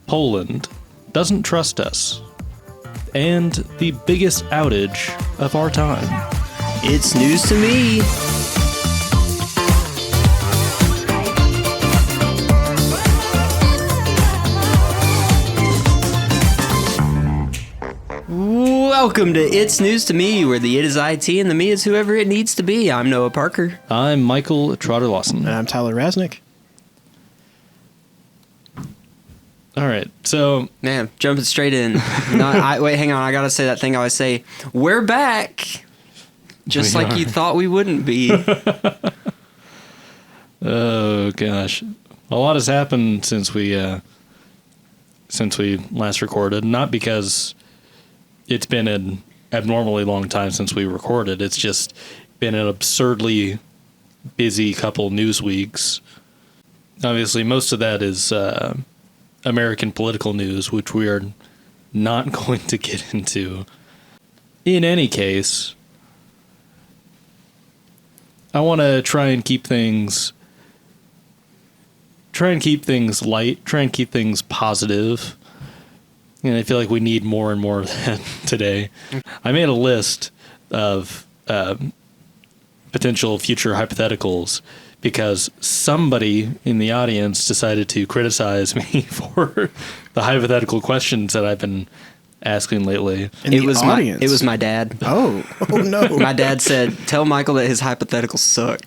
Poland doesn't trust us, and the biggest outage of our time. It's news to me. Welcome to It's News to Me, where the it is IT and the me is whoever it needs to be. I'm Noah Parker. I'm Michael Trotter-Lawson. And I'm Tyler Rasnick. All right, so... Man, jumping straight in. Wait, hang on. I got to say that thing I always say. We're back. Just like you thought we wouldn't be. Oh, gosh. A lot has happened since we last recorded. Not because it's been an abnormally long time since we recorded. It's just been an absurdly busy couple news weeks. Obviously, most of that is American political news, which we are not going to get into. In any case, I want to try and keep things light, try and keep things positive. And I feel like we need more and more of that today. I made a list of potential future hypotheticals because somebody in the audience decided to criticize me for the hypothetical questions that I've been asking lately. It was my dad. Oh no. My dad said, tell Michael that his hypotheticals suck.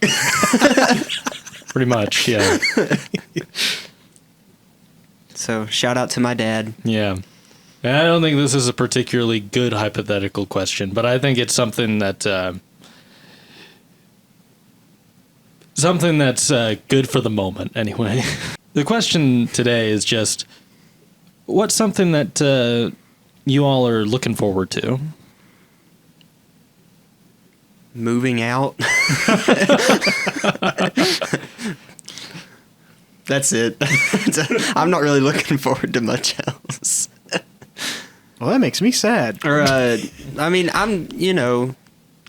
Pretty much, yeah. So, shout out to my dad. Yeah. And I don't think this is a particularly good hypothetical question, but I think it's something that's good for the moment, anyway. The question today is just, what's something that you all are looking forward to? Moving out. That's it. I'm not really looking forward to much else. Well, that makes me sad. Or, I mean, I'm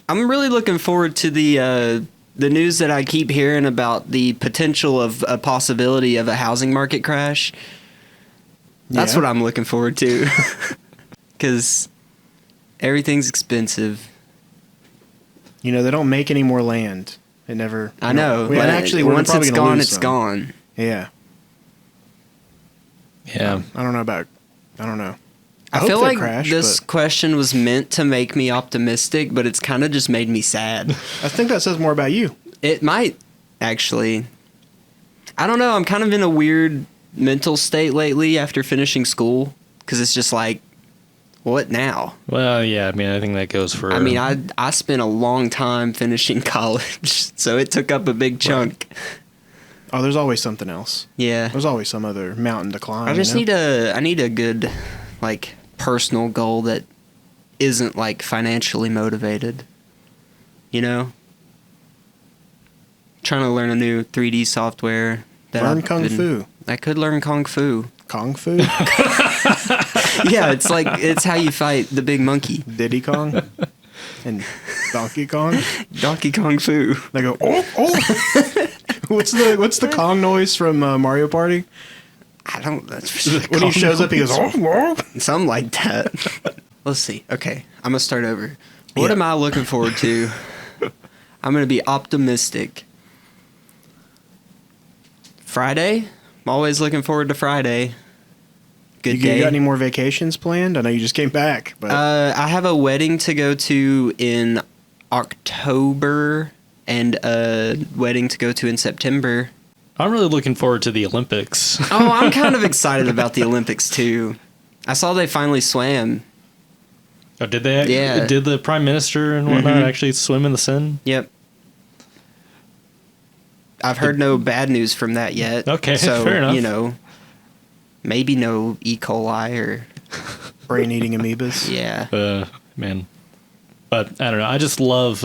really looking forward to the news that I keep hearing about the potential of a possibility of a housing market crash. That's what I'm looking forward to. Because everything's expensive. You know, they don't make any more land. It never... I know. But actually, once it's gone, it's gone. Yeah. Yeah. I don't know. I feel like this question was meant to make me optimistic, but it's kind of just made me sad. I think that says more about you. It might, actually. I don't know. I'm kind of in a weird mental state lately after finishing school, because it's just like, what now? Well, yeah, I mean, I think that goes for... I mean, I spent a long time finishing college, so it took up a big chunk. Right. Oh, there's always something else. Yeah. There's always some other mountain to climb. I just need a good, like, personal goal that isn't, like, financially motivated. You know? Trying to learn a new 3D software. Learn Kung Fu. I could learn Kung Fu. Kung Fu? Yeah, it's how you fight the big monkey. Diddy Kong? And Donkey Kong? Donkey Kong Fu. They go, oh! What's the Kong noise from Mario Party? I don't... That's when he shows up, he goes, oh! Something like that. Let's see. Okay, I'm going to start over. What am I looking forward to? I'm going to be optimistic. Friday? I'm always looking forward to Friday. Good day. You got any more vacations planned? I know you just came back. But I have a wedding to go to in October and a wedding to go to in September. I'm really looking forward to the Olympics. Oh, I'm kind of excited about the Olympics, too. I saw they finally swam. Oh, did they? Yeah. Did the Prime Minister and whatnot actually swim in the Seine? Yep. I've heard no bad news from that yet. Okay, so, fair enough. You know, maybe no E. coli or... brain-eating amoebas. Yeah. Man. But, I don't know. I just love...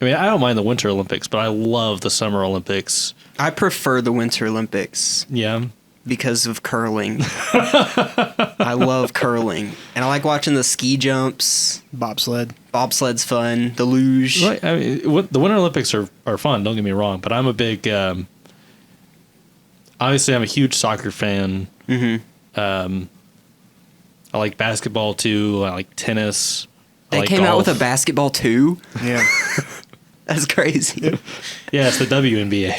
I mean, I don't mind the Winter Olympics, but I love the Summer Olympics. I prefer the Winter Olympics. Yeah. Because of curling. I love curling. And I like watching the ski jumps. Bobsled. Bobsled's fun. The luge. Right. I mean, the Winter Olympics are fun, don't get me wrong, but I'm a big... obviously I'm a huge soccer fan. Mm-hmm. I like basketball too. I like tennis. I They like came out with a golf. basketball too. Yeah. That's crazy. Yeah, it's the WNBA.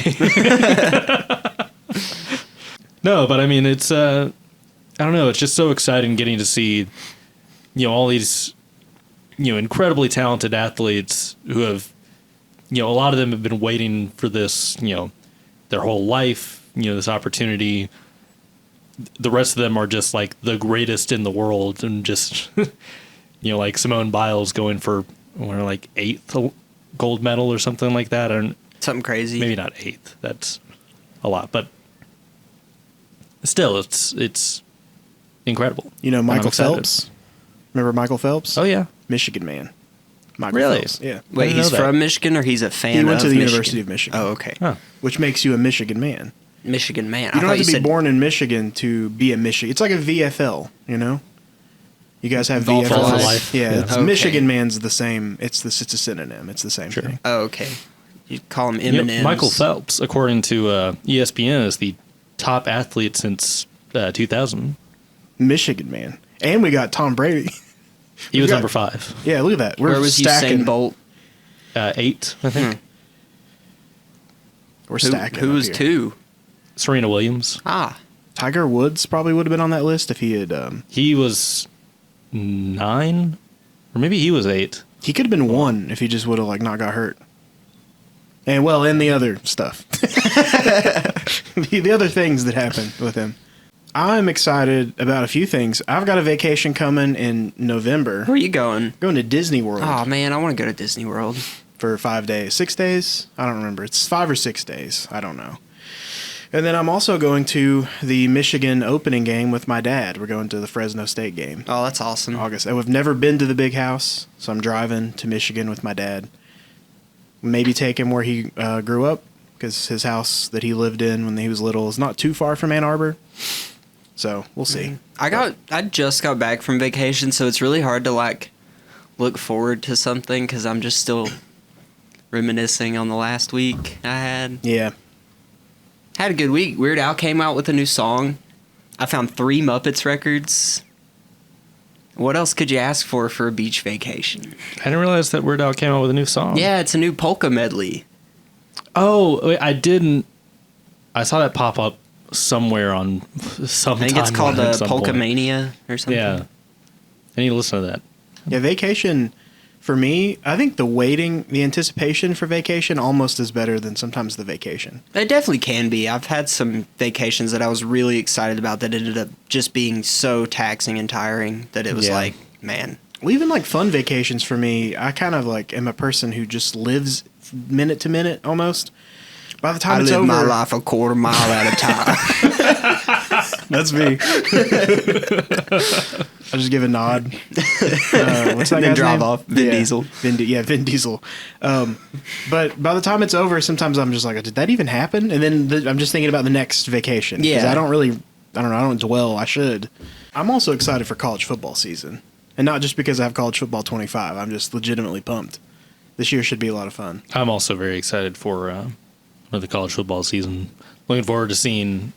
No, but I mean, it's I don't know. It's just so exciting getting to see, all these, incredibly talented athletes who have, a lot of them have been waiting for this, their whole life, this opportunity. The rest of them are just like the greatest in the world, and just, like Simone Biles going for like 8th gold medal or something like that. Something crazy. Maybe not 8th. That's a lot, but still, it's incredible. You know And I'm Michael excited. Phelps? Remember Michael Phelps? Oh yeah, Michigan man. Michael Really? Phelps. Yeah. Wait, didn't he's know that. from Michigan or he's a fan He of went to the Michigan? University of Michigan. Oh, okay. huh. Which makes you a Michigan man. Michigan man. You don't have to be said born in Michigan to be a Michigan. It's like a VFL, you know? You guys have Vol for VFLs. life. Yeah, Yeah. It's Okay. Michigan man's the same. It's a synonym. It's the same Sure. thing. Oh, okay. You call him You know, M&M's. Michael Phelps, according to ESPN, is the top athlete since 2000. Michigan man. And we got Tom Brady. He was got- number 5, Yeah, look at that. We're Where was stacking. Usain Bolt? 8, I think. We're Who, stacking. who up was here. 2? Serena Williams. Ah. Tiger Woods probably would have been on that list if he had. He was 9, or maybe he was 8. He could have been 1 if he just would have not got hurt. And the other stuff, the other things that happened with him. I'm excited about a few things. I've got a vacation coming in November. Where are you going? Going to Disney World Oh, man, I want to go to Disney World. for 5 days, 6 days. I don't remember. It's 5 or 6 days. I don't know. And then I'm also going to the Michigan opening game with my dad. We're going to the Fresno State game. Oh, that's awesome. August. I've never been to the big house, so I'm driving to Michigan with my dad. Maybe take him where he grew up, because his house that he lived in when he was little is not too far from Ann Arbor. So we'll see. I just got back from vacation, so it's really hard to look forward to something because I'm just still reminiscing on the last week I had. Yeah. Had a good week. Weird Al came out with a new song. I found 3 Muppets records. What else could you ask for a beach vacation? I didn't realize that Weird Al came out with a new song. Yeah, it's a new polka medley. Oh, wait, I didn't. I saw that pop up somewhere on some. I think it's called timeline at some Polka point. Mania or something. Yeah, I need to listen to that. Yeah, vacation, for me, I think the anticipation for vacation almost is better than sometimes the vacation. It definitely can be. I've had some vacations that I was really excited about that ended up just being so taxing and tiring that it was Yeah. man. Well, even fun vacations for me, I kind of am a person who just lives minute to minute almost. By the time I it's live over, my life a quarter mile at a time. that's me. I just give a nod. What's that Then guy's drive name? off. Vin Diesel. Vin Diesel. But by the time it's over, sometimes I'm just like, did that even happen? And then I'm just thinking about the next vacation. 'Cause Yeah. I don't dwell. I should. I'm also excited for college football season. And not just because I have college football 25. I'm just legitimately pumped. This year should be a lot of fun. I'm also very excited for the college football season. Looking forward to seeing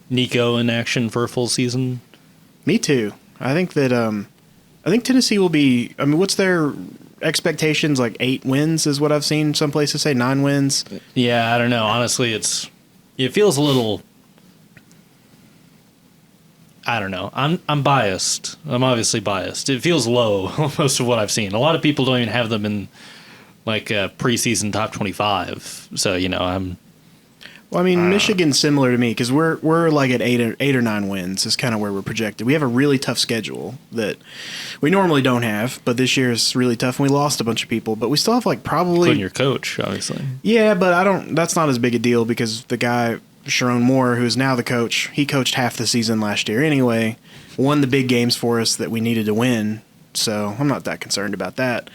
Nico in action for a full season. Me too. I think that I think Tennessee will be. I mean, what's their expectations? 8 wins is what I've seen some places say. 9 wins. Yeah, I don't know. Honestly, it feels a little. I don't know. I'm biased. I'm obviously biased. It feels low, most of what I've seen. A lot of people don't even have them in preseason top 25. So I'm. Well, I mean, Michigan's similar to me because we're at 8 or 9 wins is kind of where we're projected. We have a really tough schedule that we normally don't have, but this year is really tough. And we lost a bunch of people, but we still have probably Including your coach, obviously. Yeah, but that's not as big a deal because the guy Sharon Moore, who's now the coach, he coached half the season last year anyway, won the big games for us that we needed to win. So I'm not that concerned about that.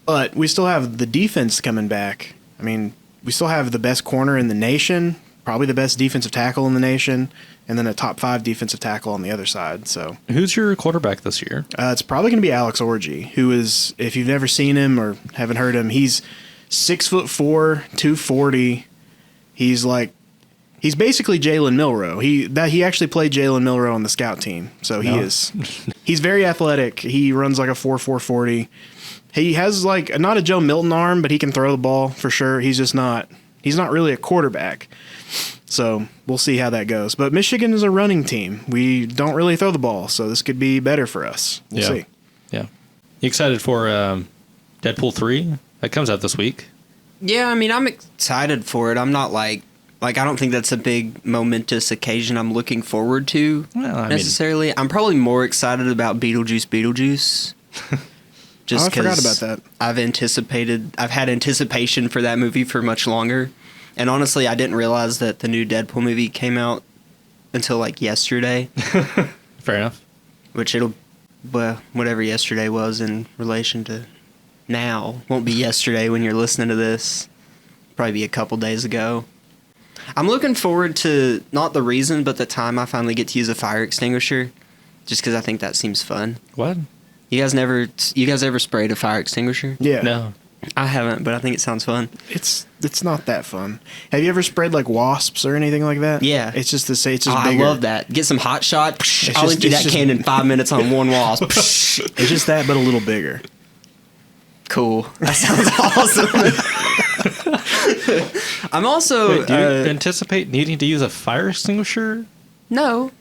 But we still have the defense coming back. I mean, we still have the best corner in the nation, probably the best defensive tackle in the nation, and then a top 5 defensive tackle on the other side. So Who's your quarterback this year? it's probably going to be Alex Orji, who is, if you've never seen him or haven't heard him, he's 6'4", 240. He's He's basically Jalen Milroe. He actually played Jalen Milroe on the scout team, so he's very athletic. He runs like a 4.4 40. He has like not a Joe Milton arm, but he can throw the ball for sure. He's not really a quarterback. So we'll see how that goes. But Michigan is a running team. We don't really throw the ball, so this could be better for us. We'll see. Yeah. You excited for Deadpool 3? That comes out this week. Yeah, I mean, I'm excited for it. I'm not like I don't think that's a big momentous occasion I'm looking forward to necessarily. I'm probably more excited about Beetlejuice. Just I forgot about that. I've had anticipation for that movie for much longer. And honestly, I didn't realize that the new Deadpool movie came out until like yesterday. Fair enough. Which whatever yesterday was in relation to now won't be yesterday when you're listening to this. Probably be a couple days ago. I'm looking forward to not the reason, but the time I finally get to use a fire extinguisher, just because I think that seems fun. What? You guys ever sprayed a fire extinguisher? Yeah. No. I haven't, but I think it sounds fun. It's not that fun. Have you ever sprayed like wasps or anything like that? Yeah. It's just to say it's just I bigger. love that. Get some hot shot. I'll empty that can in 5 minutes on one wasp. It's just that, but a little bigger. Cool. That sounds awesome. I'm also... Wait, do you anticipate needing to use a fire extinguisher? No.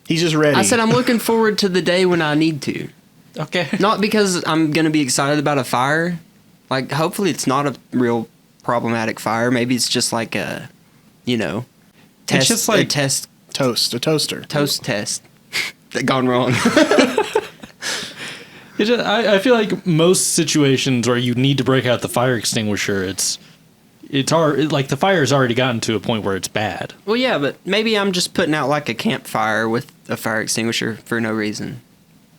He's just ready. I said I'm looking forward to the day when I need to. Okay. Not because I'm going to be excited about a fire. Like, hopefully it's not a real problematic fire. Maybe it's just like a, test. It's just like a test. a toaster. Toast test. That gone wrong. I feel like most situations where you need to break out the fire extinguisher, it's like the fire's already gotten to a point where it's bad. Well, yeah, but maybe I'm just putting out like a campfire with a fire extinguisher for no reason.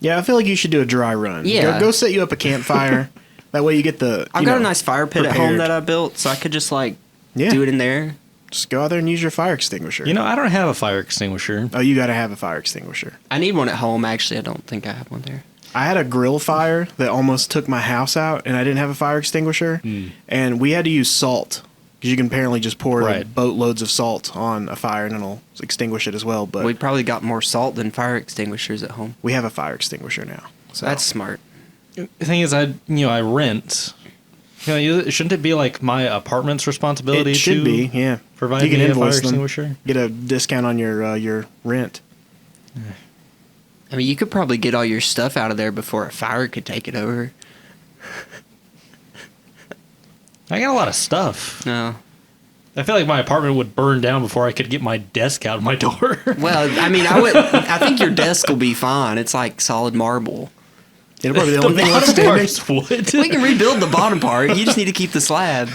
Yeah, I feel like you should do a dry run. Yeah. Go set you up a campfire. That way you get the... I've got a nice fire pit at home prepared. that I built, so I could just do it in there. Just go out there and use your fire extinguisher. I don't have a fire extinguisher. Oh, you got to have a fire extinguisher. I need one at home, actually. I don't think I have one there. I had a grill fire that almost took my house out, and I didn't have a fire extinguisher. And we had to use salt, because you can apparently just pour boatloads of salt on a fire, and it'll extinguish it as well. But we probably got more salt than fire extinguishers at home. we have a fire extinguisher now. So That's smart. The thing is, I rent. Shouldn't it be like my apartment's responsibility? It should be, yeah. Provide you can me a fire invoice them. extinguisher. Get a discount on your rent. I mean, you could probably get all your stuff out of there before a fire could take it over. I got a lot of stuff. No. I feel like my apartment would burn down before I could get my desk out of my door. Well, I mean, I think your desk will be fine. It's like solid marble. It'll probably be the only thing left bottom standing. part's wood. We can rebuild the bottom part. You just need to keep the slab.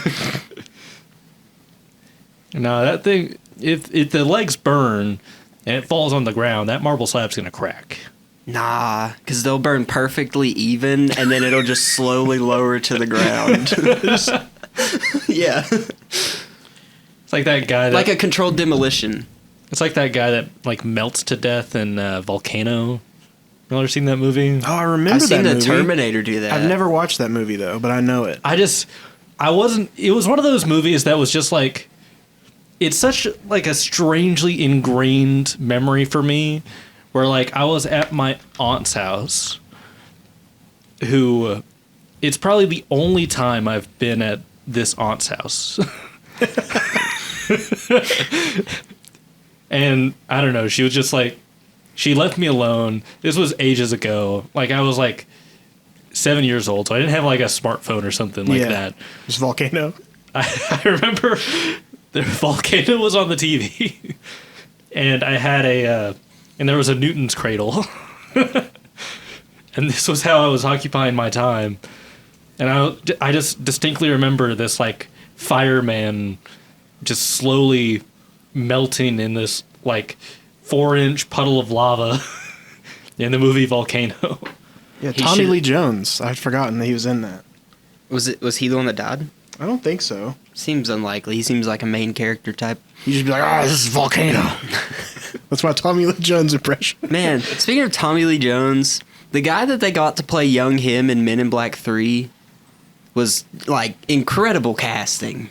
No, that thing, if the legs burn and it falls on the ground, that marble slab's going to crack. Nah, because they'll burn perfectly even, and then it'll just slowly lower to the ground. Yeah. It's like that guy that... Like a controlled demolition. It's like that guy that melts to death in Volcano. You ever seen that movie? Oh, I remember I've that seen the movie. Terminator do that. I've never watched that movie, though, but I know it. It was one of those movies that was just like... It's such like a strangely ingrained memory for me, where I was at my aunt's house, who... It's probably the only time I've been at this aunt's house. And I don't know, she was just she left me alone. This was ages ago. I was 7 years old, so I didn't have a smartphone or something like that. Just Volcano. I remember the Volcano was on the TV, and I had and there was a Newton's cradle. And this was how I was occupying my time. And I just distinctly remember this fireman just slowly melting in this 4-inch puddle of lava in the movie Volcano. Yeah, Tommy Lee Jones. I'd forgotten that he was in that. Was he the one that died? I don't think so. Seems unlikely. He seems like a main character type. You just be like, oh, this is Volcano. That's my Tommy Lee Jones impression. Man, speaking of Tommy Lee Jones, the guy that they got to play young him in Men in Black 3 was incredible casting.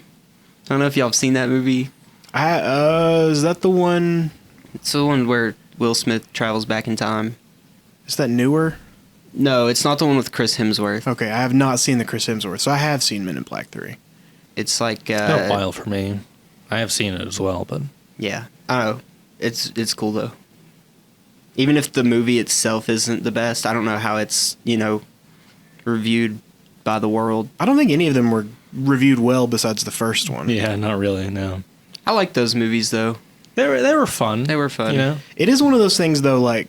I don't know if y'all have seen that movie. Is that the one? It's the one where Will Smith travels back in time. Is that newer? No, it's not the one with Chris Hemsworth. Okay, I have not seen the Chris Hemsworth, so I have seen Men in Black 3. It's like Been a while for me. I have seen it as well, but yeah, I don't know. It's cool though. Even if the movie itself isn't the best, I don't know how it's reviewed by the world. I don't think any of them were reviewed well besides the first one. yeah, not really. No, I like those movies though. they were fun. They were fun. You know, It is one of those things though, like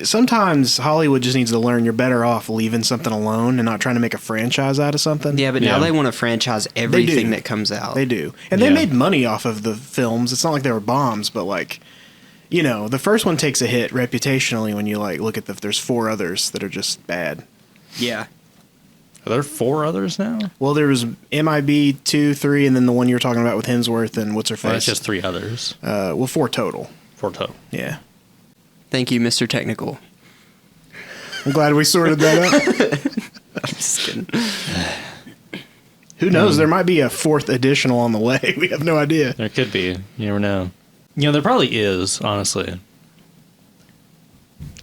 sometimes Hollywood just needs to learn you're better off leaving something alone and not trying to make a franchise out of something. Yeah, but now Yeah. they want to franchise everything that comes out. They do. And they Yeah. made money off of the films. It's not like they were bombs, but like, the first one takes a hit reputationally when you like look at there's 4 others that are just bad. Yeah. are there 4 others now? Well, there was MIB 2, 3, and then the one you're talking about with Hemsworth and what's her face. Well, that's just 3 others. 4 total. 4 total. Yeah. Thank you, Mr. Technical. I'm glad we sorted that out. I'm just kidding. Who knows? There might be a 4th additional on the way. We have no idea. There could be. You never know. There probably is, honestly.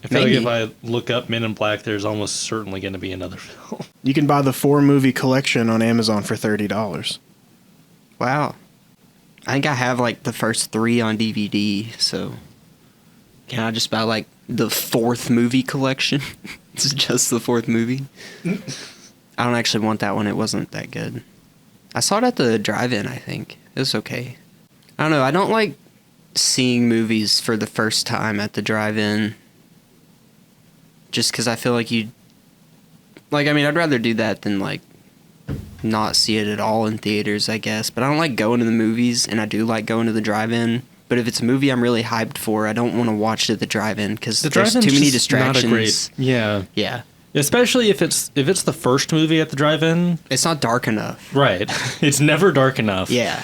I feel Maybe. like if I look up Men in Black, there's almost certainly going to be another film. You can buy the 4-movie collection on Amazon for $30. Wow. I think I have like the first 3 on DVD, so can I just buy like the 4th movie collection? It's just the 4th movie. I don't actually want that one. It wasn't that good. I saw it at the drive-in, I think. It was okay. I don't know. I don't like seeing movies for the first time at the drive-in. Just because I feel like I'd rather do that than like not see it at all in theaters, I guess. But I don't like going to the movies, and I do like going to the drive-in. But if it's a movie I'm really hyped for, I don't want to watch it at the drive-in because there's too many distractions. Not a great, yeah. Yeah. Especially if it's the first movie at the drive-in. It's not dark enough. Right. It's never dark enough. Yeah.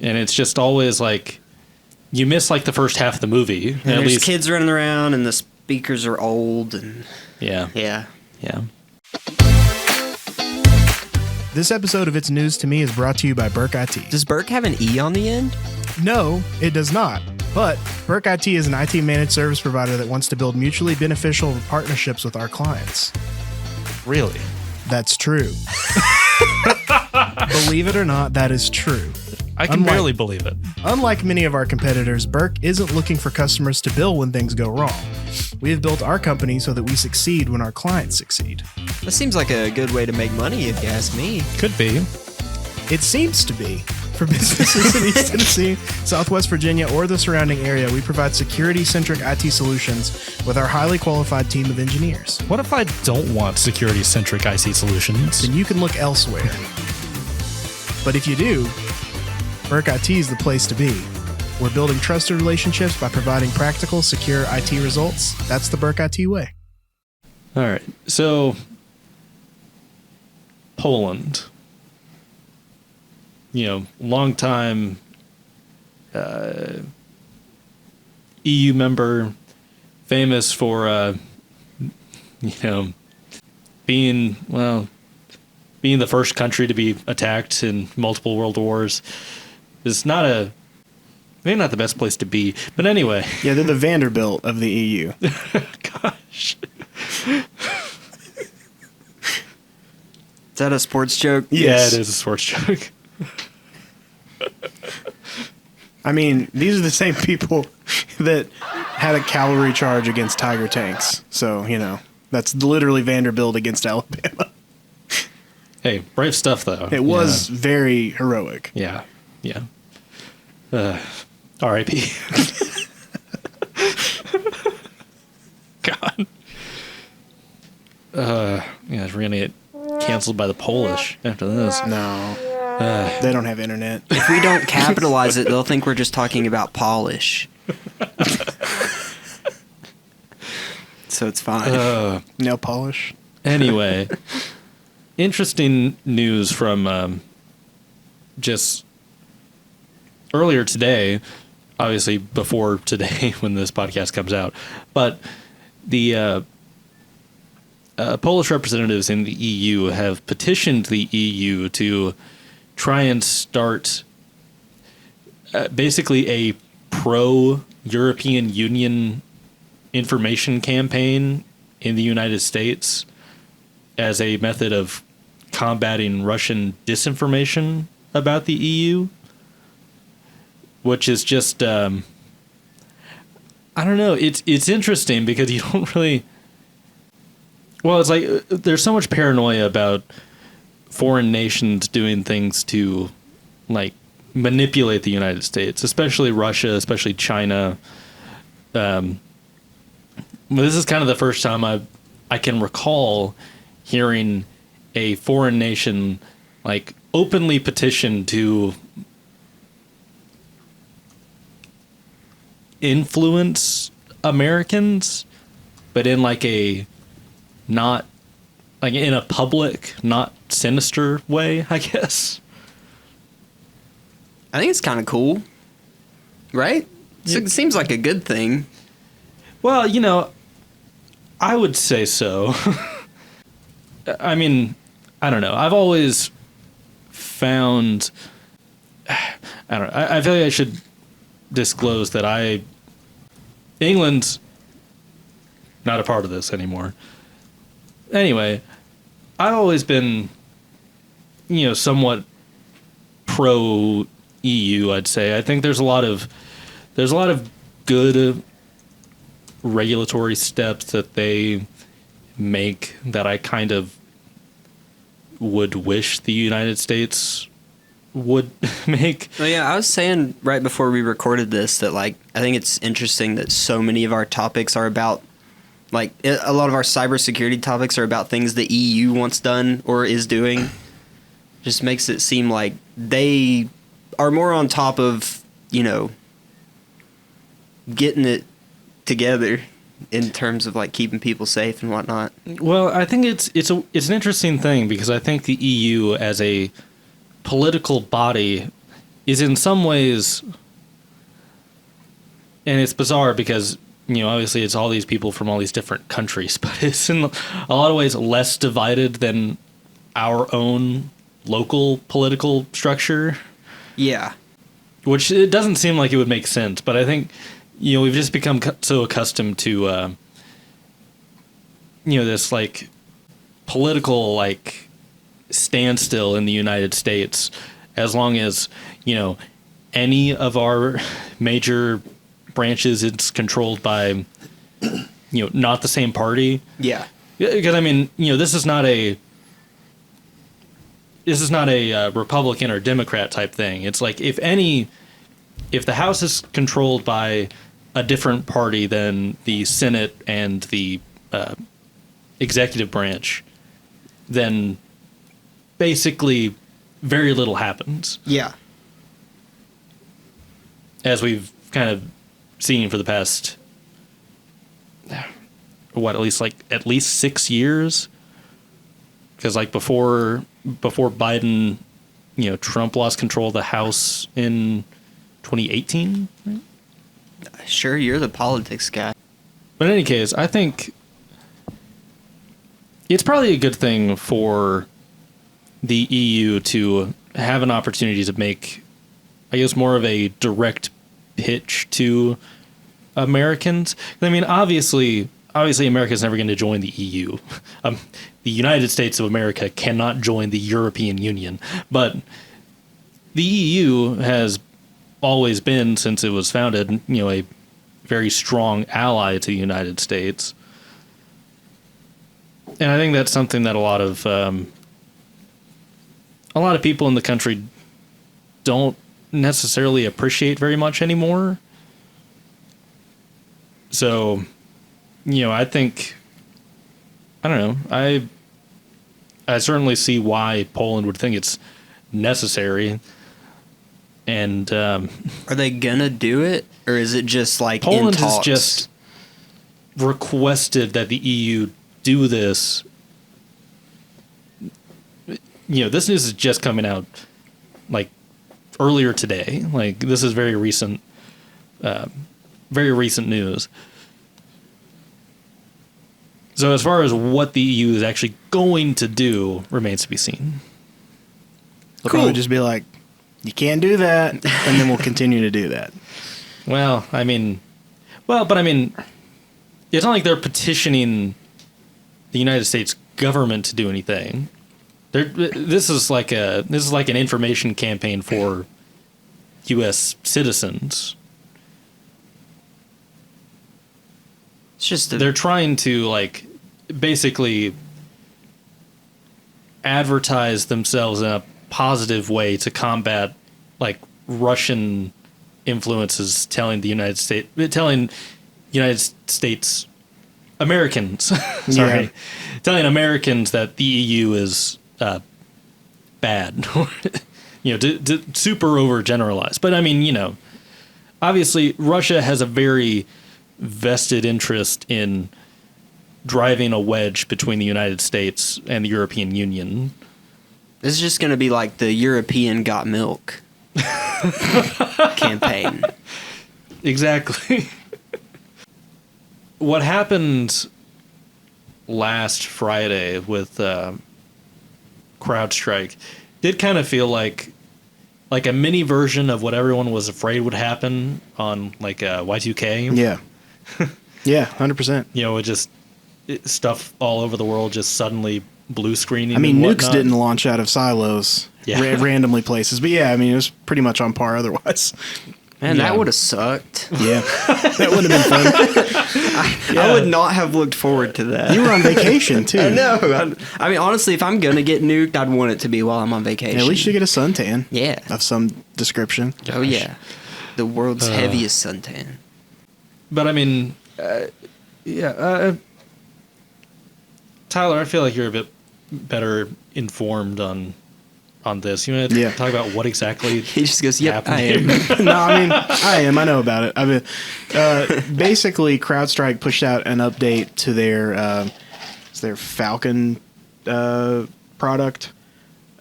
And it's just always like you miss like the first half of the movie. And there's kids running around, and the speakers are old, and Yeah. yeah. Yeah. This episode of It's News to Me is brought to you by Burk IT. Does Burk have an E on the end? No, it does not. But Burk IT is an IT managed service provider that wants to build mutually beneficial partnerships with our clients. Really? That's true. Believe it or not, that is true. I can barely believe it. Unlike many of our competitors, Burk isn't looking for customers to bill when things go wrong. We have built our company so that we succeed when our clients succeed. That seems like a good way to make money, if you ask me. Could be. It seems to be. For businesses in East Tennessee, Southwest Virginia, or the surrounding area, we provide security-centric IT solutions with our highly qualified team of engineers. What if I don't want security-centric IC solutions? Then you can look elsewhere. But if you do, Burk IT is the place to be. We're building trusted relationships by providing practical, secure IT results. That's the Burk IT way. All right. So, Poland. Long time EU member, famous for, being the first country to be attacked in multiple world wars. Is maybe not the best place to be, but anyway. Yeah, they're the Vanderbilt of the EU. Gosh. Is that a sports joke? Yes. Yeah, it is a sports joke. I mean, these are the same people that had a cavalry charge against Tiger tanks. So, that's literally Vanderbilt against Alabama. Hey, brave stuff, though. It was very heroic. Yeah. Yeah. R.I.P. God. We're going to get canceled by the Polish after this. No. They don't have internet. If we don't capitalize it, they'll think we're just talking about polish. So it's fine. Nail polish. Anyway, interesting news from just earlier today, obviously before today when this podcast comes out, but the Polish representatives in the EU have petitioned the EU to try and start basically a pro-European Union information campaign in the United States as a method of combating Russian disinformation about the EU, which is just, I don't know. It's interesting because you don't really, well, it's like there's so much paranoia about foreign nations doing things to like manipulate the United States, especially Russia, especially China. This is kind of the first time I can recall hearing a foreign nation like openly petition to influence Americans, but in like a not like in a public, not sinister way, I guess. I think it's kind of cool, right? Yeah. It seems like a good thing. Well, you know, I would say so. I mean, I don't know. I've always found, I don't know. I feel like I should disclose that England's not a part of this anymore. Anyway, I've always been, you know, somewhat pro EU, I'd say. I think there's a lot of good regulatory steps that they make that I kind of would wish the United States would make. Oh yeah, I was saying right before we recorded this that like I think it's interesting that so many of our topics are about like a lot of our cybersecurity topics are about things the EU wants done or is doing. Just makes it seem like they are more on top of, you know, getting it together in terms of like keeping people safe and whatnot. Well, I think it's an interesting thing because I think the EU as a political body is in some ways, and it's bizarre because, you know, obviously it's all these people from all these different countries, but it's in a lot of ways less divided than our own local political structure. Yeah. Which it doesn't seem like it would make sense, but I think, you know, we've just become so accustomed to, you know, this like political like standstill in the United States, as long as, you know, any of our major branches is controlled by, you know, not the same party. Yeah. Because I mean, you know, this is not a Republican or Democrat type thing. It's like if the House is controlled by a different party than the Senate and the executive branch, then basically very little happens. Yeah. As we've kind of seen for the past, at least 6 years. Because like before Biden, you know, Trump lost control of the House in 2018. Right? Sure, you're the politics guy. But in any case, I think it's probably a good thing for the EU to have an opportunity to make, I guess, more of a direct pitch to Americans. I mean, obviously America's never going to join the EU. The United States of America cannot join the European Union. But the EU has always been, since it was founded, you know, a very strong ally to the United States. And I think that's something that a lot of people in the country don't necessarily appreciate very much anymore. So, you know, I think, I don't know, I certainly see why Poland would think it's necessary. And are they gonna do it, or is it just like Poland in talks? has just requested that the EU do this. You know, this news is just coming out like earlier today. Like this is very recent news. So as far as what the EU is actually going to do remains to be seen. They'll probably just be like, You can't do that, and then we'll continue to do that. Well, I mean, it's not like they're petitioning the United States government to do anything. This is like an information campaign for U.S. citizens. It's just They're trying to like basically advertise themselves in a positive way to combat like Russian influences telling United States Americans telling Americans that the EU is bad. To super overgeneralize. But I mean, obviously Russia has a very vested interest in driving a wedge between the United States and the European Union. This is just going to be like the European Got Milk campaign. Exactly. What happened last Friday with CrowdStrike did kind of feel like a mini version of what everyone was afraid would happen on like Y2K. Yeah. Yeah, 100%. It just stuff all over the world just suddenly blue screening. I mean, and nukes whatnot. didn't launch out of silos randomly places. But yeah, I mean, it was pretty much on par otherwise. Man, that would have sucked. Yeah, that would have been fun. I would not have looked forward to that. You were on vacation, too. I know. I mean, honestly, if I'm going to get nuked, I'd want it to be while I'm on vacation. At least you get a suntan. Yeah. Of some description. Oh, yeah. The world's heaviest suntan. But I mean, Tyler, I feel like you're a bit better informed on this. You want to talk about what exactly he just goes, "Yep, happened I am." No, I mean, I am. I know about it. I mean, basically, CrowdStrike pushed out an update to their Falcon product,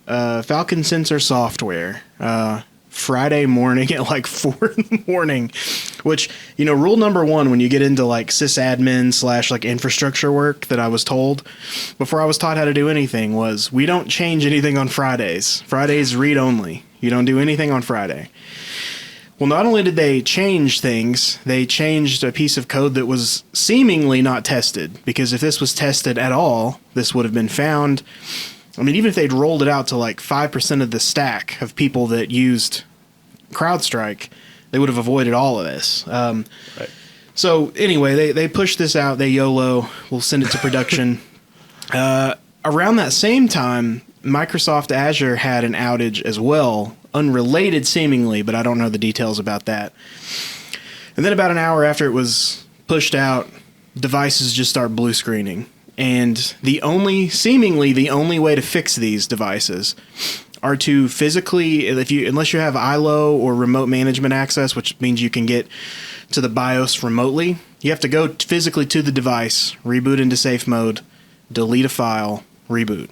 Falcon sensor software. Friday morning at like 4 a.m, which, rule number 1 when you get into like sysadmin / like infrastructure work that I was told before I was taught how to do anything was we don't change anything on Fridays. Fridays read only. You don't do anything on Friday. Well, not only did they change things, they changed a piece of code that was seemingly not tested, because if this was tested at all, this would have been found. I mean, even if they'd rolled it out to like 5% of the stack of people that used CrowdStrike, they would have avoided all of this. Right. So anyway, they pushed this out. They YOLO. We'll send it to production. Around that same time, Microsoft Azure had an outage as well, unrelated seemingly, but I don't know the details about that. And then about an hour after it was pushed out, devices just start blue screening. And seemingly the only way to fix these devices are to physically, unless you have ILO or remote management access, which means you can get to the BIOS remotely, you have to go physically to the device, reboot into safe mode, delete a file, reboot.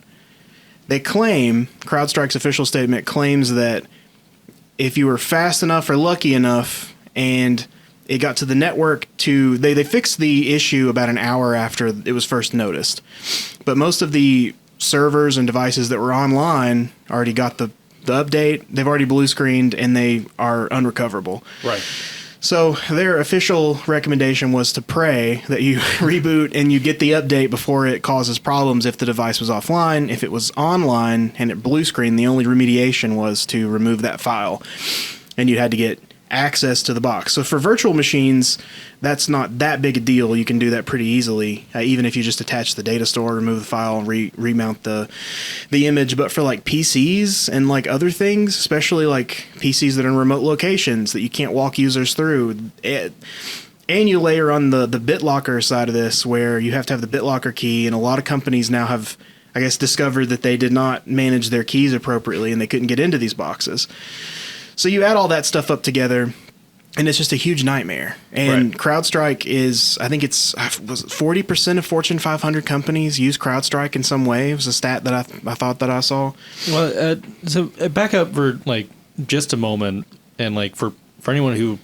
They claim, CrowdStrike's official statement claims that if you were fast enough or lucky enough and it got to the network they fixed the issue about an hour after it was first noticed. But most of the servers and devices that were online already got the update. They've already blue screened and they are unrecoverable. Right. So their official recommendation was to pray that you reboot and you get the update before it causes problems if the device was offline. If it was online and it blue screened, the only remediation was to remove that file. And you had to get access to the box. So for virtual machines, that's not that big a deal. You can do that pretty easily, even if you just attach the data store, remove the file, and remount the image. But for like PCs and like other things, especially like PCs that are in remote locations that you can't walk users through, and you layer on the BitLocker side of this, where you have to have the BitLocker key, and a lot of companies now have, I guess, discovered that they did not manage their keys appropriately and they couldn't get into these boxes. So you add all that stuff up together, and it's just a huge nightmare. And right. CrowdStrike is, I think it's 40% of Fortune 500 companies use CrowdStrike in some way. It was a stat that I thought that I saw. Well, so back up for like just a moment, and like for anyone who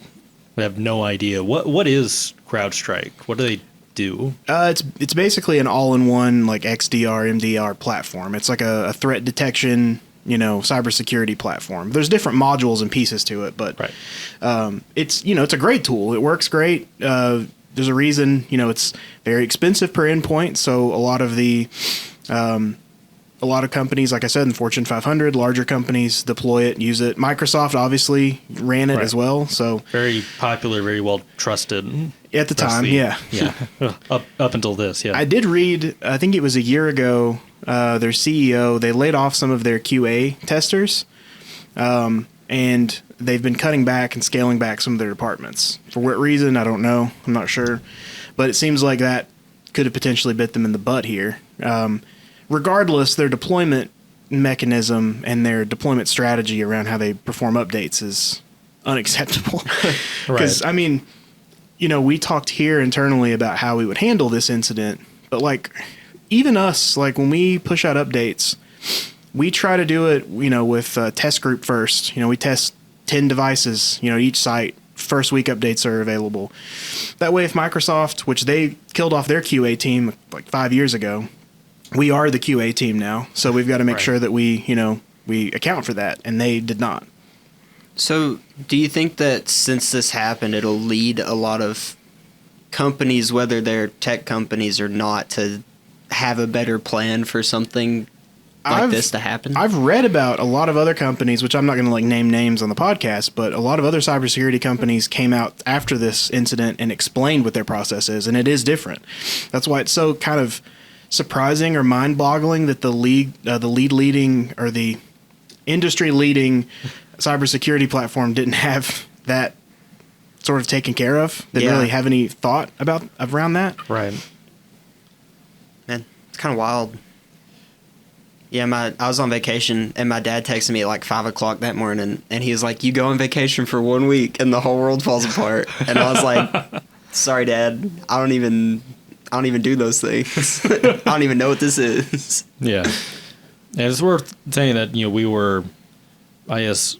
would have no idea, what is CrowdStrike? What do they do? It's basically an all-in-one like XDR, MDR platform. It's like a threat detection cybersecurity platform. There's different modules and pieces to it, but it's it's a great tool. It works great. There's a reason it's very expensive per endpoint. So a lot of companies, like I said, in Fortune 500, larger companies deploy it, use it. Microsoft obviously ran it as well. So very popular, very well trusted at the time. Yeah. up until this. Yeah. I did read, I think it was a year ago, their CEO, they laid off some of their QA testers. And they've been cutting back and scaling back some of their departments. For what reason, I don't know. I'm not sure. But it seems like that could have potentially bit them in the butt here. Regardless, their deployment mechanism and their deployment strategy around how they perform updates is unacceptable. Because, we talked here internally about how we would handle this incident. But, even us, when we push out updates, we try to do it, with a test group first. We test 10 devices, each site. First week updates are available. That way, if Microsoft, which they killed off their QA team 5 years ago, we are the QA team now. So we've got to make sure that we account for that. And they did not. So do you think that since this happened, it'll lead a lot of companies, whether they're tech companies or not, to have a better plan for something like this to happen? I've read about a lot of other companies, which I'm not going to name names on the podcast, but a lot of other cybersecurity companies came out after this incident and explained what their process is, and it is different. That's why it's so kind of surprising or mind-boggling that the industry-leading cybersecurity platform didn't have that sort of taken care of. They didn't really have any thought around that. Right. Man, it's kind of wild. Yeah, I was on vacation, and my dad texted me at 5 o'clock that morning, and he was like, "You go on vacation for 1 week, and the whole world falls apart." And I was like, "Sorry, Dad, I don't even do those things. I don't even know what this is." Yeah, and it's worth saying that we were, I guess,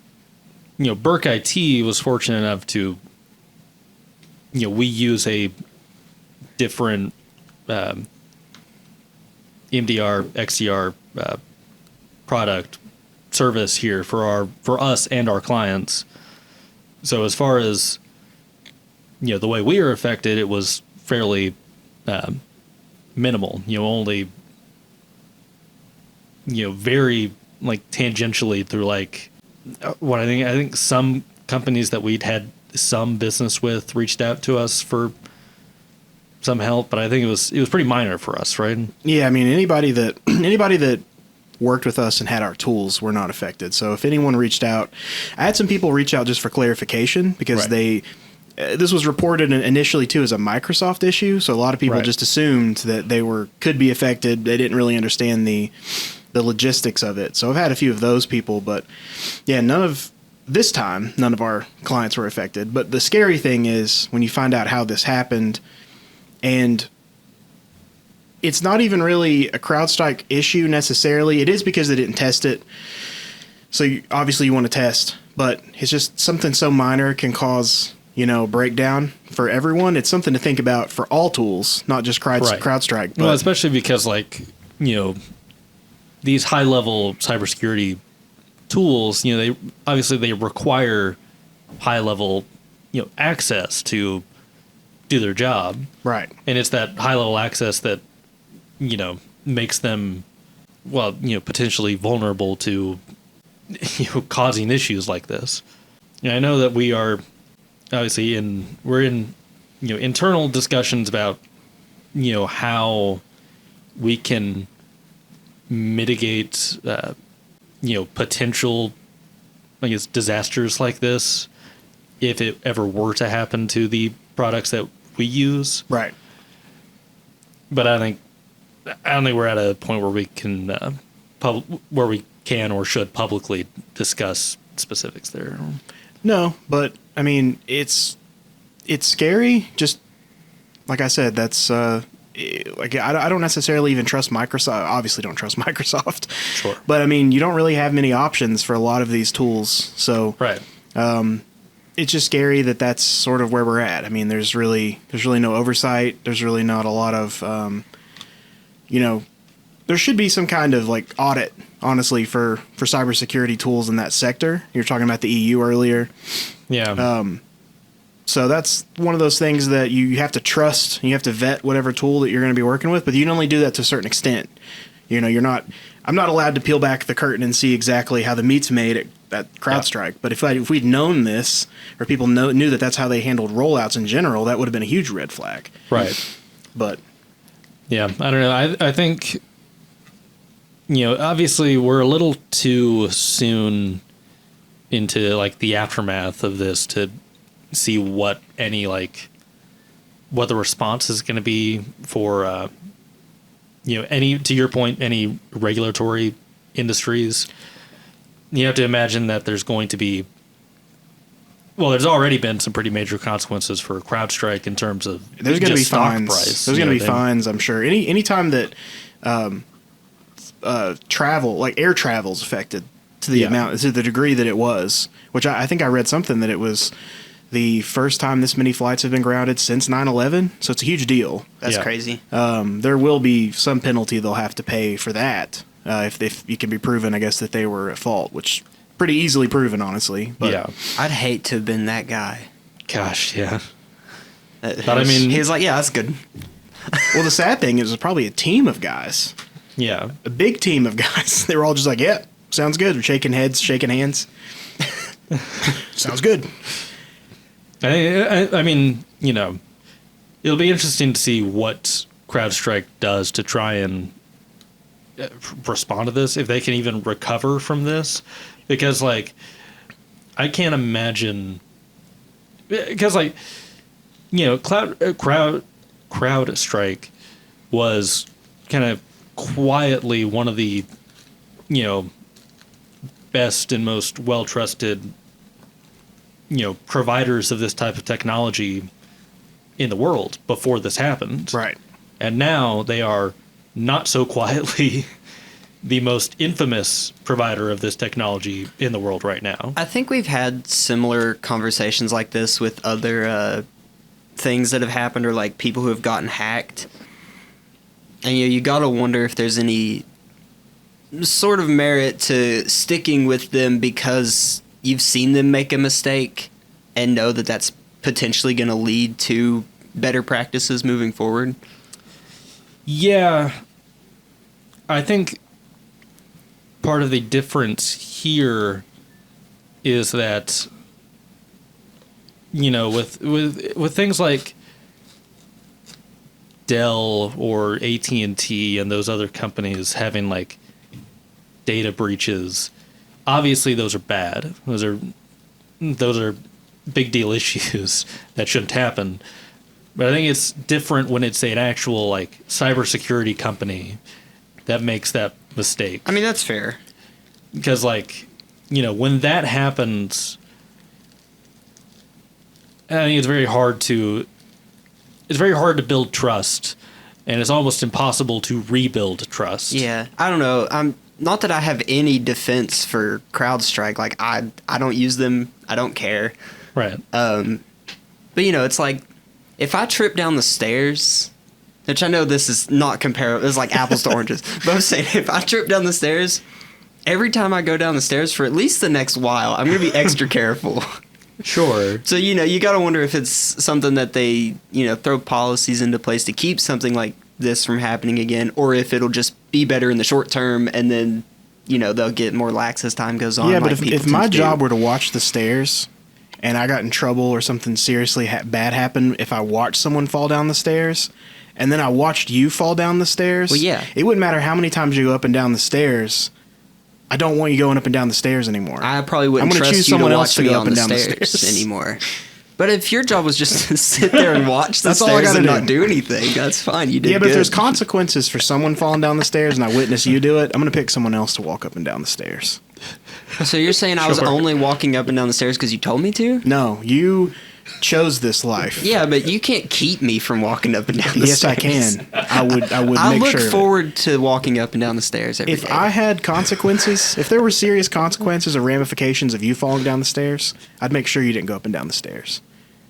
Burk IT was fortunate enough to, we use a different MDR XDR product service here for us and our clients. So as far as the way we were affected, it was fairly minimal. Only very tangentially through what I think some companies that we'd had some business with reached out to us for some help, but I think it was pretty minor for us, right? Yeah, anybody that worked with us and had our tools were not affected. So if anyone reached out, I had some people reach out just for clarification because this was reported initially too as a Microsoft issue. So a lot of people just assumed that they could be affected. They didn't really understand the logistics of it. So I've had a few of those people, but yeah, none of our clients were affected. But the scary thing is when you find out how this happened, and it's not even really a CrowdStrike issue necessarily. It is because they didn't test it. So obviously you want to test, but it's just something so minor can cause, breakdown for everyone. It's something to think about for all tools, not just CrowdStrike. Well, especially because these high level cybersecurity tools, they require high level, access to do their job. Right. And it's that high level access that, makes them, potentially vulnerable to, causing issues like this. I know that we are obviously we're in internal discussions about, how we can mitigate, potential, disasters like this if it ever were to happen to the products that we use. Right. But I don't think we're at a point where we can where we can or should publicly discuss specifics there. No, but it's scary. Just like I said, that's I don't necessarily even trust Microsoft. Obviously, don't trust Microsoft. Sure. But you don't really have many options for a lot of these tools. So right. It's just scary that that's sort of where we're at. There's really no oversight. There's really not a lot of there should be some kind of like audit, honestly, for cybersecurity tools in that sector. You're talking about the EU earlier. Yeah. So that's one of those things that you have to trust. You have to vet whatever tool that you're going to be working with, but you can only do that to a certain extent. You know, I'm not allowed to peel back the curtain and see exactly how the meat's made at Crowdstrike. Yeah. But if we'd known this, or people knew that that's how they handled rollouts in general, that would have been a huge red flag. Right. But yeah, I don't know. I think, you know, obviously we're a little too soon into like the aftermath of this to see what the response is going to be for, you know, to your point, any regulatory industries. You have to imagine that there's going to be, well, there's already been some pretty major consequences for CrowdStrike in terms of there's going to be stock fines. Price. There's going to be fines, I'm sure. Any time that travel, like air travel, is affected to the amount, to the degree that it was, which I think I read something that it was the first time this many flights have been grounded since 9/11. So it's a huge deal. That's crazy. There will be some penalty they'll have to pay for that if you can be proven, I guess, that they were at fault, which pretty easily proven, honestly. But yeah, I'd hate to have been that guy. Gosh, yeah. But I mean, he was like, "Yeah, that's good." Well, the sad thing is, it was probably a team of guys. Yeah, a big team of guys. They were all just like, "Yeah, sounds good." We're shaking heads, shaking hands. Sounds good. I mean, you know, it'll be interesting to see what CrowdStrike does to try and respond to this, if they can even recover from this, because like I can't imagine, because like, you know, CrowdStrike was kind of quietly one of the, you know, best and most well trusted, you know, providers of this type of technology in the world before this happened. Right. And now they are not so quietly the most infamous provider of this technology in the world right now. I think we've had similar conversations like this with other things that have happened, or like people who have gotten hacked. And you got to wonder if there's any sort of merit to sticking with them because you've seen them make a mistake and know that that's potentially going to lead to better practices moving forward. Yeah. I think part of the difference here is that, you know, with things like Dell or AT&T and those other companies having like data breaches, obviously those are bad. Those are big deal issues that shouldn't happen. But I think it's different when it's an actual like cybersecurity company that makes that mistake. I mean, that's fair. Because like, you know, when that happens, I think it's very hard to build trust, and it's almost impossible to rebuild trust. Yeah, I don't know. I'm not that I have any defense for CrowdStrike. Like I don't use them. I don't care. Right. But you know, it's like if I trip down the stairs, which I know this is not comparable. It's like apples to oranges. But I'm saying if I trip down the stairs, every time I go down the stairs for at least the next while, I'm going to be extra careful. Sure. So, you know, you got to wonder if it's something that they, you know, throw policies into place to keep something like this from happening again, or if it'll just be better in the short term and then, you know, they'll get more lax as time goes on. Yeah, but if my job were to watch the stairs and I got in trouble or something seriously bad happened, if I watched someone fall down the stairs and then I watched you fall down the stairs, well, yeah, it wouldn't matter how many times you go up and down the stairs. I don't want you going up and down the stairs anymore. I probably wouldn't trust choose you someone to else watch to me go on up and the down the stairs stairs anymore. But if your job was just to sit there and watch the That's all I stairs gotta and do. not do anything, that's fine. You did Yeah, but if good. there's consequences for someone falling down the stairs and I witness you do it, I'm going to pick someone else to walk up and down the stairs. So you're saying I was Sure. only walking up and down the stairs because you told me to? No, you chose this life. Yeah, but you can't keep me from walking up and down the Yes, stairs. I can. I would I make look sure of it. forward to walking up and down the stairs every day. If I had consequences, if there were serious consequences or ramifications of you falling down the stairs, I'd make sure you didn't go up and down the stairs.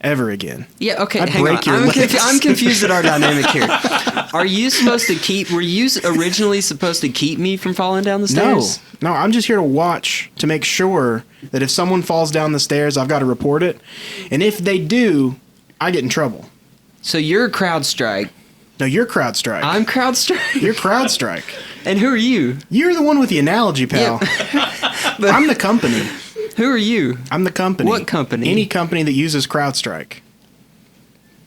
ever again. Yeah, okay, I'd hang on. break your I'm, legs. I'm confused at our dynamic here. Are you supposed to were you originally supposed to keep me from falling down the stairs? No, I'm just here to watch to make sure that if someone falls down the stairs, I've got to report it. And if they do, I get in trouble. So you're Crowdstrike. No, you're Crowdstrike. I'm Crowdstrike. You're Crowdstrike. And who are you? You're the one with the analogy, pal. But I'm the company. who are you? I'm the company. What company? Any company that uses Crowdstrike.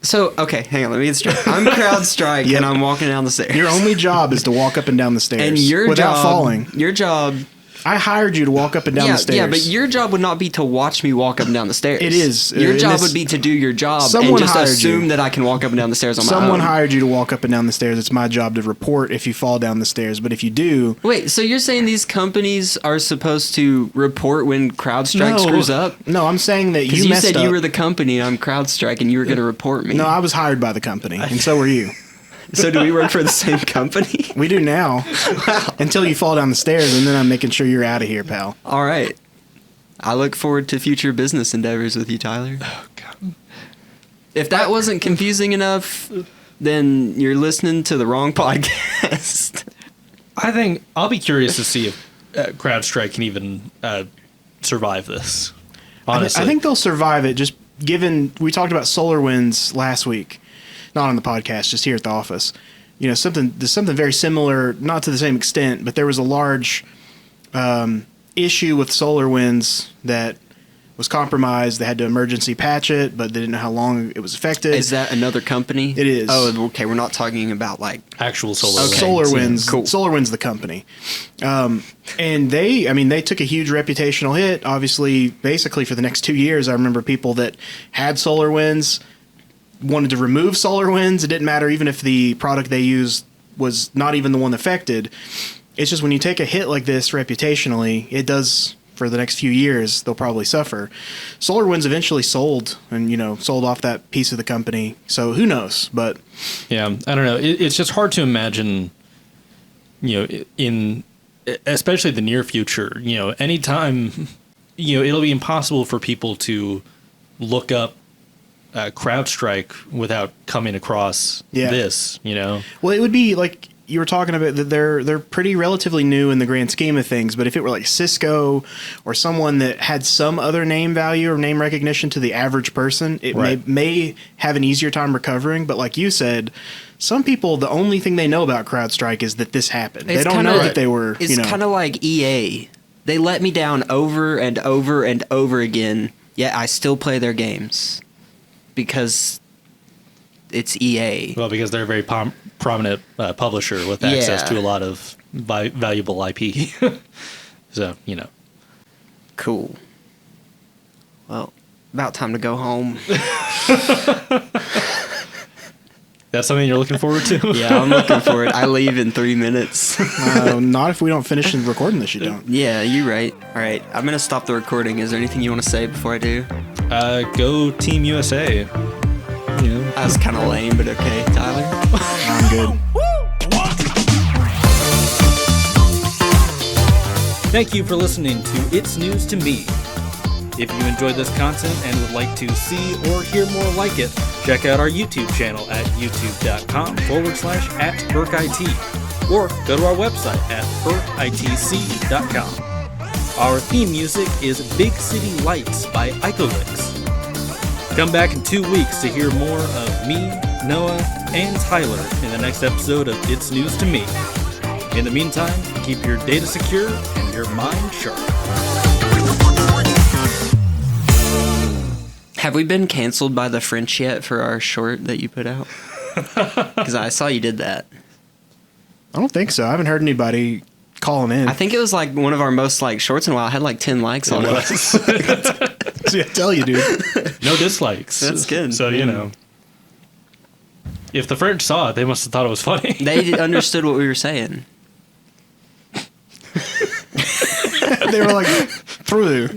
So, okay, hang on, let me get straight. I'm Crowdstrike, Yep. and I'm walking down the stairs. Your only job is to walk up and down the stairs and your without job, falling. Your job... I hired you to walk up and down the stairs. Yeah, but your job would not be to watch me walk up and down the stairs. It is. Your In job this- would be to do your job Someone and just hired assume you. that I can walk up and down the stairs on my own. Someone hired you to walk up and down the stairs. It's my job to report if you fall down the stairs. But if you do... Wait, so you're saying these companies are supposed to report when Crowdstrike screws up? No, I'm saying that Because you you messed said up. you were the company and I'm Crowdstrike and you were going to report me. No, I was hired by the company, and so were you. So do we work for the same company? We do now. Wow. Until you fall down the stairs, and then I'm making sure you're out of here, pal. All right. I look forward to future business endeavors with you, Tyler. Oh, God. If that wasn't confusing enough, then you're listening to the wrong podcast. I think I'll be curious to see if CrowdStrike can even survive this. Honestly, I think they'll survive it, just given... We talked about SolarWinds last week. Not on the podcast, just here at the office. You know, there's something very similar, not to the same extent, but there was a large issue with SolarWinds that was compromised. They had to emergency patch it, but they didn't know how long it was affected. Is that another company? It is. Oh, okay. We're not talking about like... actual solar. Okay. SolarWinds. Cool. SolarWinds, the company. And they took a huge reputational hit. Obviously, basically for the next 2 years, I remember people that had SolarWinds wanted to remove SolarWinds. It didn't matter even if the product they used was not even the one affected. It's just when you take a hit like this reputationally, it does, for the next few years, they'll probably suffer. SolarWinds eventually sold and, sold off that piece of the company. So who knows? But Yeah, I don't know. It's just hard to imagine, in especially the near future, anytime, it'll be impossible for people to look up CrowdStrike without coming across this, Well, it would be like you were talking about that they're pretty relatively new in the grand scheme of things, but if it were like Cisco or someone that had some other name value or name recognition to the average person, it may have an easier time recovering. But like you said, some people, the only thing they know about CrowdStrike is that this happened. They don't know that they were, It's kind of like EA. They let me down over and over and over again, yet I still play their games. Because it's EA. Well, because they're a very prominent publisher with access to a lot of valuable IP. So, Cool. Well, about time to go home. That's something you're looking forward to? Yeah, I'm looking for it. I leave in 3 minutes. not if we don't finish recording this, you don't. Yeah, you're right. All right, I'm going to stop the recording. Is there anything you want to say before I do? Go Team USA. That was kind of lame, but okay. Tyler? I'm good. Thank you for listening to It's News to Me. If you enjoyed this content and would like to see or hear more like it, check out our YouTube channel at youtube.com/@BurkIT or go to our website at burkitc.com. Our theme music is Big City Lights by Icholix. Come back in 2 weeks to hear more of me, Noah, and Tyler in the next episode of It's News to Me. In the meantime, keep your data secure and your mind sharp. Have we been canceled by the French yet for our short that you put out? Because I saw you did that. I don't think so. I haven't heard anybody calling in. I think it was like one of our most liked shorts in a while. I had like 10 likes on it. See, I tell you, dude. No dislikes. That's good. So, if the French saw it, they must have thought it was funny. They understood what we were saying. They were like, through.